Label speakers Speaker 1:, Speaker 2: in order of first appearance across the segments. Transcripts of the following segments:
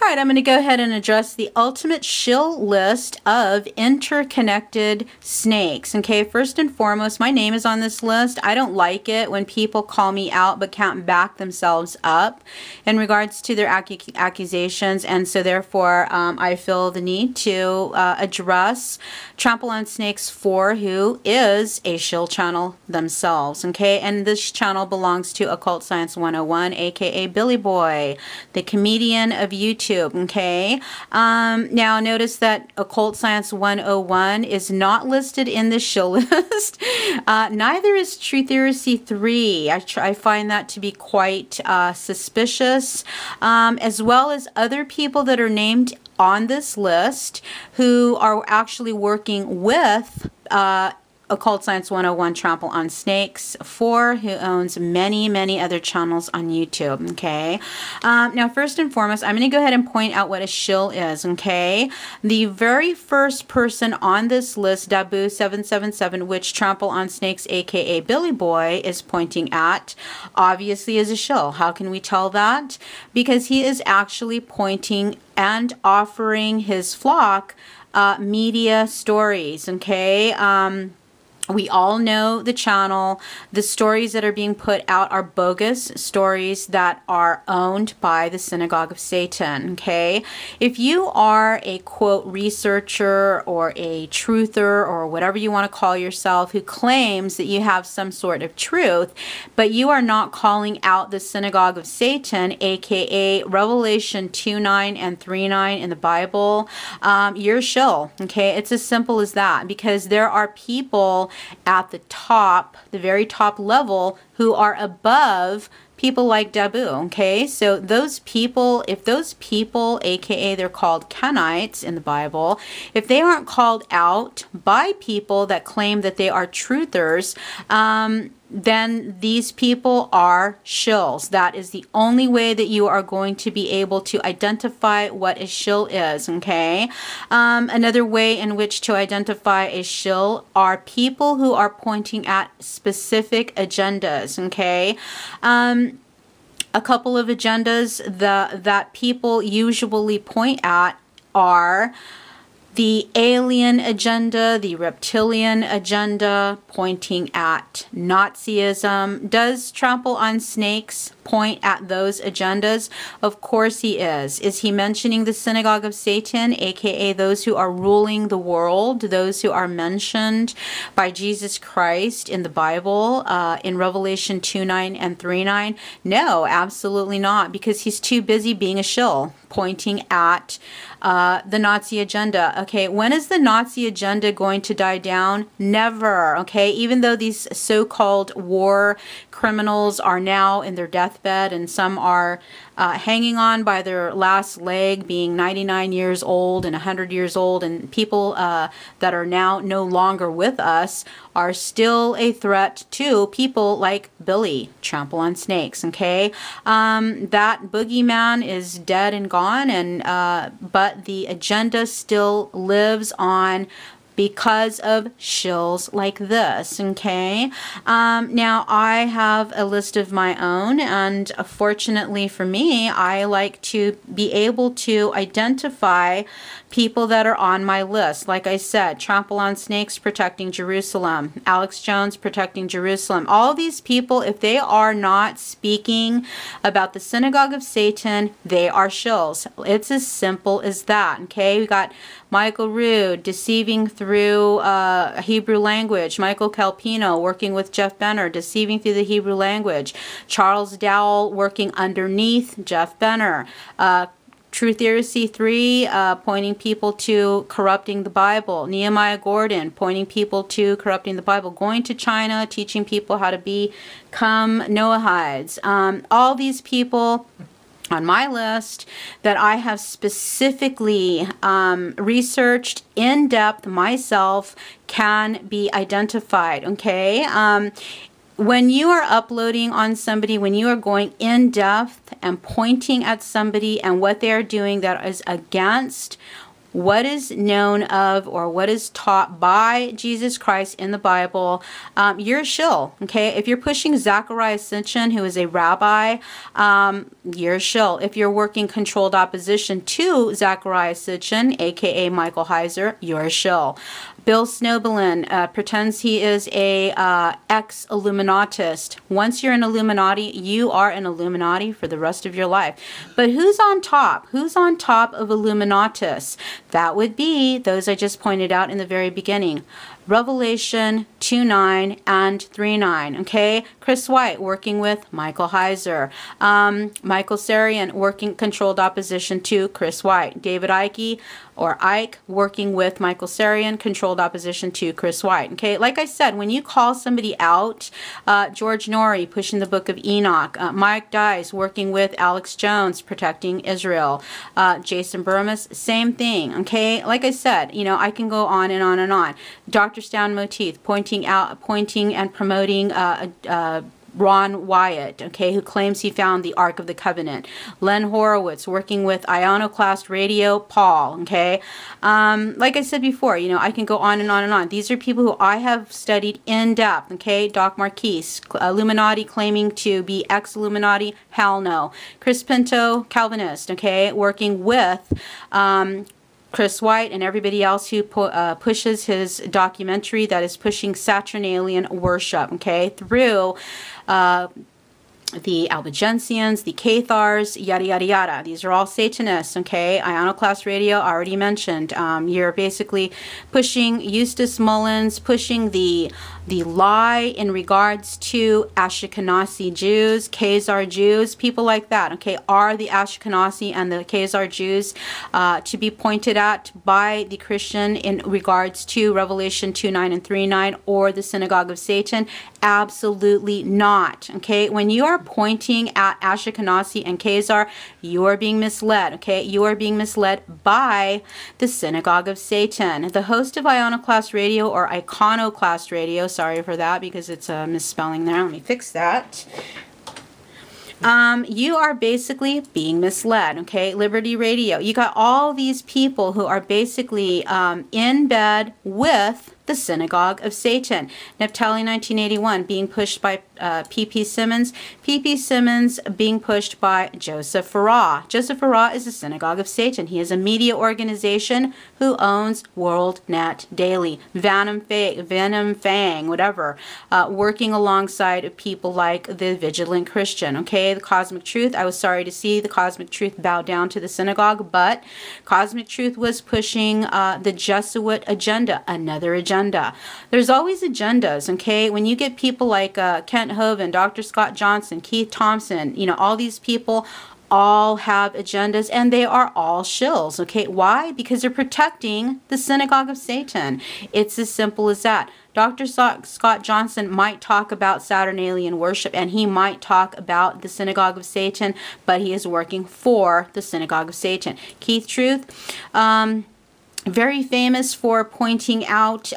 Speaker 1: All right, I'm going to go ahead and address the ultimate shill list of interconnected snakes. Okay, first and foremost, my name is on this list. I don't like it when people call me out but can't back themselves up in regards to their accusations, and so therefore I feel the need to address Trample on Snakes 4, who is a shill channel themselves. Okay, and this channel belongs to Occult Science 101, aka Billy Boy, the comedian of YouTube. Okay, now notice that Occult Science 101 is not listed in the shill list. Neither is Truthersy 3. I find that to be quite suspicious, as well as other people that are named on this list who are actually working with Occult Science 101 Trample on Snakes 4, who owns many other channels on YouTube. Okay, now first and foremost, I'm going to go ahead and point out what a shill is. Okay, the very first person on this list, Dabu777, which Trample on Snakes aka Billy Boy is pointing at, obviously is a shill. How can we tell that? Because he is actually pointing and offering his flock media stories. Okay, we all know the channel. The stories that are being put out are bogus stories that are owned by the Synagogue of Satan. Okay, if you are a quote researcher or a truther or whatever you want to call yourself who claims that you have some sort of truth, but you are not calling out the Synagogue of Satan, aka Revelation 2:9 and 3:9 in the Bible, you're a shill. Okay, it's as simple as that, because there are people at the top, the very top level, who are above people like Dabu. Okay, so those people, if those people, aka they're called Kenites in the Bible, if they aren't called out by people that claim that they are truthers, then these people are shills. That is the only way that you are going to be able to identify what a shill is. Okay, another way in which to identify a shill are people who are pointing at specific agendas. Okay, a couple of agendas that people usually point at are the alien agenda, the reptilian agenda, pointing at Nazism. Does Trample on Snakes point at those agendas? Of course he is. Is he mentioning the Synagogue of Satan, aka those who are ruling the world, those who are mentioned by Jesus Christ in the Bible, in Revelation 2:9 and 3:9? No, absolutely not, because he's too busy being a shill, pointing at the Nazi agenda. Okay, when is the Nazi agenda going to die down? Never. Okay, even though these so-called war criminals are now in their deathbed, and some are hanging on by their last leg, being 99 years old and 100 years old, and people that are now no longer with us are still a threat to people like Billy, Trample on Snakes. Okay, that boogeyman is dead and gone, and but the agenda still lives on because of shills like this. Okay, now I have a list of my own, and fortunately for me, I like to be able to identify people that are on my list. Like I said, Trample on Snakes, Protecting Jerusalem, Alex Jones, Protecting Jerusalem. All these people, if they are not speaking about the Synagogue of Satan, they are shills. It's as simple as that. Okay, we got Michael Rood, Deceiving Through Hebrew Language. Michael Calpino, working with Jeff Benner, Deceiving Through the Hebrew Language. Charles Dowell, working underneath Jeff Benner. Truthersy 3, pointing people to corrupting the Bible. Nehemiah Gordon, pointing people to corrupting the Bible. Going to China, teaching people how to become Noahides. All these people on my list that I have specifically researched in depth myself can be identified. Okay, when you are uploading on somebody, when you are going in depth and pointing at somebody and what they are doing that is against what is known of or what is taught by Jesus Christ in the Bible, you're a shill, okay? If you're pushing Zecharia Sitchin, who is a rabbi, you're a shill. If you're working controlled opposition to Zecharia Sitchin, aka Michael Heiser, you're a shill. Bill Snoblin pretends he is a ex-Illuminatist. Once you're an Illuminati, you are an Illuminati for the rest of your life. But who's on top? Who's on top of Illuminatists? That would be those I just pointed out in the very beginning. Revelation 2:9 and 3:9. Okay, Chris White working with Michael Heiser. Michael Sarian working controlled opposition to Chris White. David Icke or Ike working with Michael Sarian, controlled opposition to Chris White. Okay, like I said, when you call somebody out, George Norrie pushing the Book of Enoch, Mike Dice working with Alex Jones protecting Israel, Jason Burmis, same thing. Okay, like I said, you know, I can go on and on and on. Dr. Stan Moteeth pointing and promoting Ron Wyatt, okay, who claims he found the Ark of the Covenant. Len Horowitz working with Iconoclast Radio, Paul, okay. Like I said before, you know, I can go on and on and on. These are people who I have studied in depth, okay. Doc Marquise, Illuminati claiming to be ex-Illuminati, hell no. Chris Pinto, Calvinist, okay, working with Chris White and everybody else who pushes his documentary that is pushing Saturnalian worship, okay, through the Albigensians, the Cathars, yada, yada, yada. These are all Satanists, okay? Iconoclast Radio, already mentioned. You're basically pushing Eustace Mullins, pushing the lie in regards to Ashkenazi Jews, Khazar Jews, people like that, okay? Are the Ashkenazi and the Khazar Jews to be pointed at by the Christian in regards to Revelation 2:9 and 3:9 or the Synagogue of Satan? Absolutely not, okay? When you are pointing at Ashkenazi and Khazar, you are being misled, okay? You are being misled by the Synagogue of Satan. The host of Iconoclast Radio or Iconoclast Radio, sorry for that because it's a misspelling there. Let me fix that. You are basically being misled, okay? Liberty Radio. You got all these people who are basically in bed with the Synagogue of Satan. Naphtali 1981 being pushed by P.P. Simmons. P.P. Simmons being pushed by Joseph Farah. Joseph Farah is the Synagogue of Satan. He is a media organization who owns WorldNet Daily, Venom Fang, whatever, working alongside of people like the Vigilant Christian. Okay, the Cosmic Truth. I was sorry to see the Cosmic Truth bow down to the synagogue, but Cosmic Truth was pushing the Jesuit agenda, another agenda. There's always agendas, okay? When you get people like Kent Hovind, Dr. Scott Johnson, Keith Thompson, you know, all these people all have agendas and they are all shills, okay? Why? Because they're protecting the Synagogue of Satan. It's as simple as that. Dr. Scott Johnson might talk about Saturnalian worship and he might talk about the Synagogue of Satan, but he is working for the Synagogue of Satan. Keith Truth, very famous for pointing out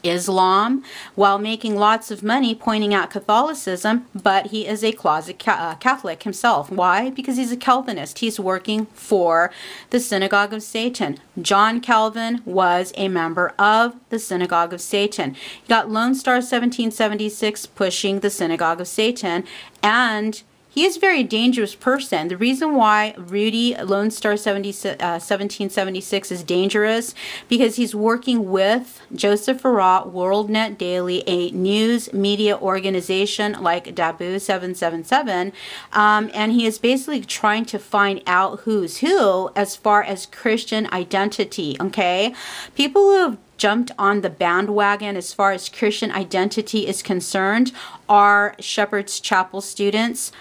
Speaker 1: Islam while making lots of money pointing out Catholicism, but he is a closet Catholic himself. Why? Because he's a Calvinist. He's working for the Synagogue of Satan. John Calvin was a member of the Synagogue of Satan. You got Lone Star 1776 pushing the Synagogue of Satan, and he is a very dangerous person. The reason why Rudy Lone Star 1776 is dangerous because he's working with Joseph Farah, WorldNet Daily, a news media organization like Dabu 777, and he is basically trying to find out who's who as far as Christian identity, okay? People who have jumped on the bandwagon as far as Christian identity is concerned are Shepherd's Chapel students,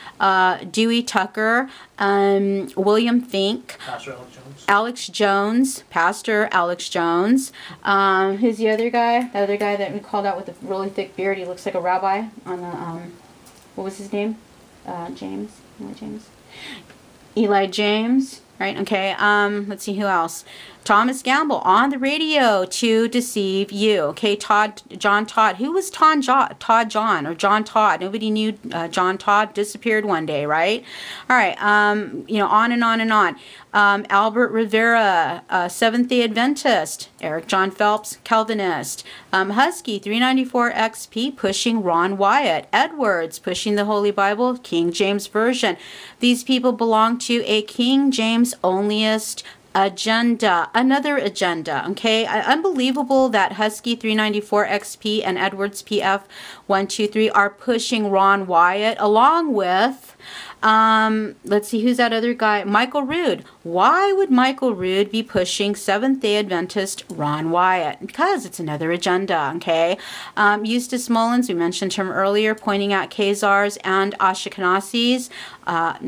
Speaker 1: Dewey Tucker, William Fink,
Speaker 2: Pastor Alex Jones.
Speaker 1: Pastor Alex Jones. Who's the other guy? The other guy that we called out with a really thick beard. He looks like a rabbi on the, what was his name? Eli James, right? Okay, let's see who else. Thomas Gamble on the radio to deceive you. Okay, John Todd. Who was John Todd? Nobody knew John Todd. Disappeared one day, right? All right. You know, on and on and on. Albert Rivera, Seventh-day Adventist. Eric John Phelps, Calvinist. Husky 394 XP pushing Ron Wyatt. Edwards pushing the Holy Bible, King James Version. These people belong to a King James onlyist agenda, another agenda. Okay, unbelievable that Husky 394 XP and Edwards PF 123 are pushing Ron Wyatt along with let's see, who's that other guy? Michael Rood. Why would Michael Rood be pushing Seventh-day Adventist Ron Wyatt? Because it's another agenda, okay? Eustace Mullins, we mentioned him earlier, pointing out Khazars and Ashkenazis.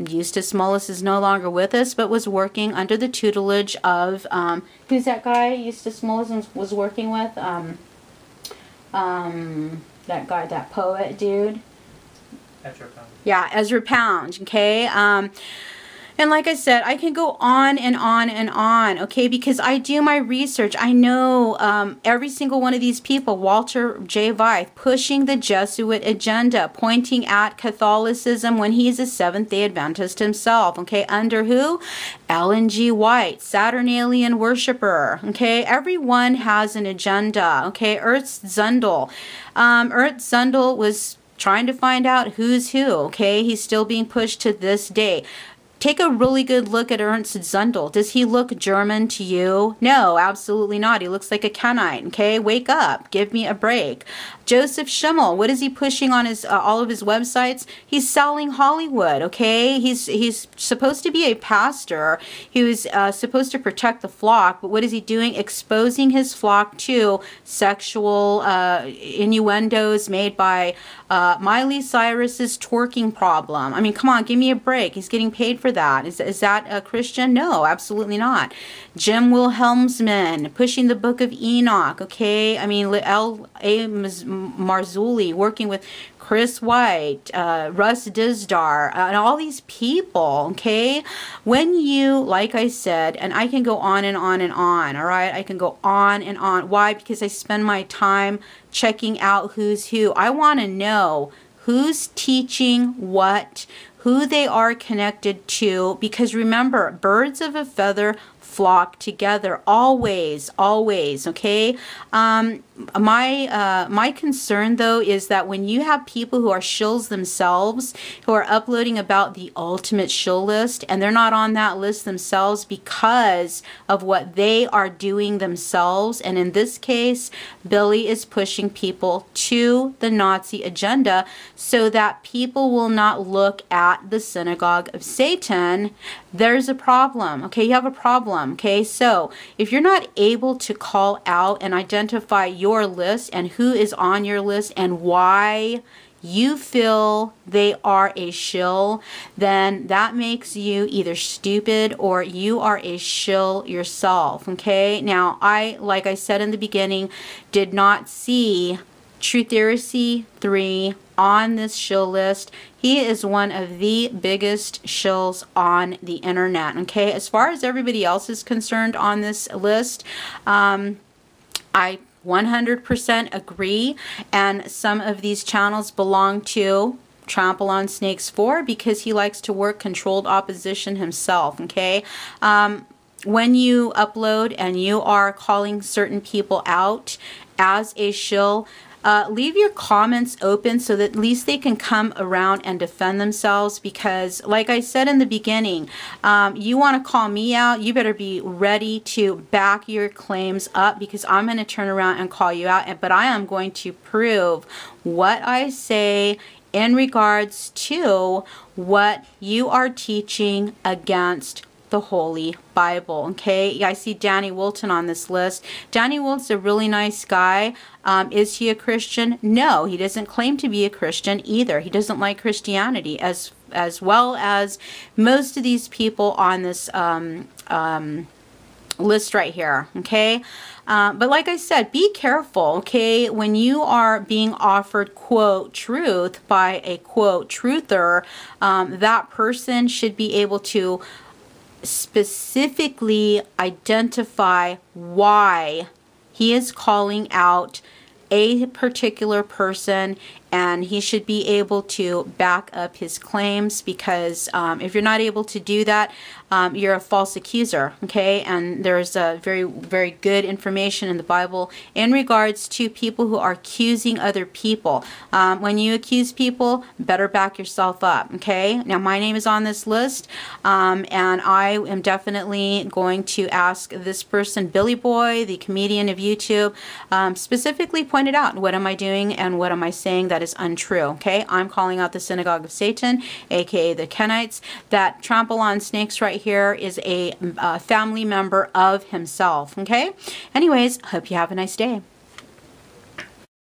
Speaker 1: Eustace Mullins is no longer with us, but was working under the tutelage of, who's that guy Eustace Mullins was working with? That guy, that poet dude.
Speaker 2: Ezra Pound.
Speaker 1: Yeah, Ezra Pound, okay? And like I said, I can go on and on and on, okay? Because I do my research. I know every single one of these people, Walter J. Veith, pushing the Jesuit agenda, pointing at Catholicism when he's a Seventh-day Adventist himself, okay? Under who? Ellen G. White, Saturnalian worshiper, okay? Everyone has an agenda, okay? Ernst Zundel. Ernst Zundel was trying to find out who's who, okay? He's still being pushed to this day. Take a really good look at Ernst Zundel. Does he look German to you? No, absolutely not. He looks like a Kennite, okay? Wake up. Give me a break. Joseph Schimmel, what is he pushing on his all of his websites? He's selling Hollywood, okay? He's supposed to be a pastor. He was supposed to protect the flock, but what is he doing? Exposing his flock to sexual innuendos made by Miley Cyrus's twerking problem. I mean, come on, give me a break. He's getting paid for that. Is that a Christian? No, absolutely not. Jim Wilhelmsman pushing the Book of Enoch, okay? I mean, L.A. Marzulli working with Chris White, Russ Dizdar, and all these people, okay? When you, like I said, and I can go on and on and on, all right? I can go on and on. Why? Because I spend my time checking out who's who. I want to know who's teaching what, who they are connected to, because remember, birds of a feather flock together, always, always, okay? My concern, though, is that when you have people who are shills themselves, who are uploading about the ultimate shill list, and they're not on that list themselves because of what they are doing themselves, and in this case, Billy is pushing people to the Nazi agenda so that people will not look at the synagogue of Satan. There's a problem, okay? You have a problem. Okay, so if you're not able to call out and identify your list and who is on your list and why you feel they are a shill, then that makes you either stupid or you are a shill yourself, okay? Now, like I said in the beginning, did not see Truth Heresy 3 on this shill list. He is one of the biggest shills on the internet, okay? As far as everybody else is concerned on this list, I 100% agree, and some of these channels belong to Trample on Snakes 4 because he likes to work controlled opposition himself, okay? When you upload and you are calling certain people out as a shill, leave your comments open so that at least they can come around and defend themselves, because like I said in the beginning, you want to call me out, you better be ready to back your claims up, because I'm going to turn around and call you out, but I am going to prove what I say in regards to what you are teaching against the Holy Bible, okay? I see Danny Wilton on this list. Danny Wilton's a really nice guy. Is he a Christian? No, he doesn't claim to be a Christian either. He doesn't like Christianity as well as most of these people on this list right here, okay? But like I said, be careful, okay? When you are being offered, quote, truth by a, quote, truther, that person should be able to specifically identify why he is calling out a particular person, and he should be able to back up his claims, because if you're not able to do that, you're a false accuser, okay? And there's a very, very good information in the Bible in regards to people who are accusing other people. When you accuse people, better back yourself up, okay? Now, my name is on this list, and I am definitely going to ask this person, Billy Boy, the comedian of YouTube, specifically pointed out, what am I doing and what am I saying that is untrue, okay? I'm calling out the synagogue of Satan, aka the Kenites. That trample on snakes right here is a family member of himself, okay? Anyways, hope you have a nice day.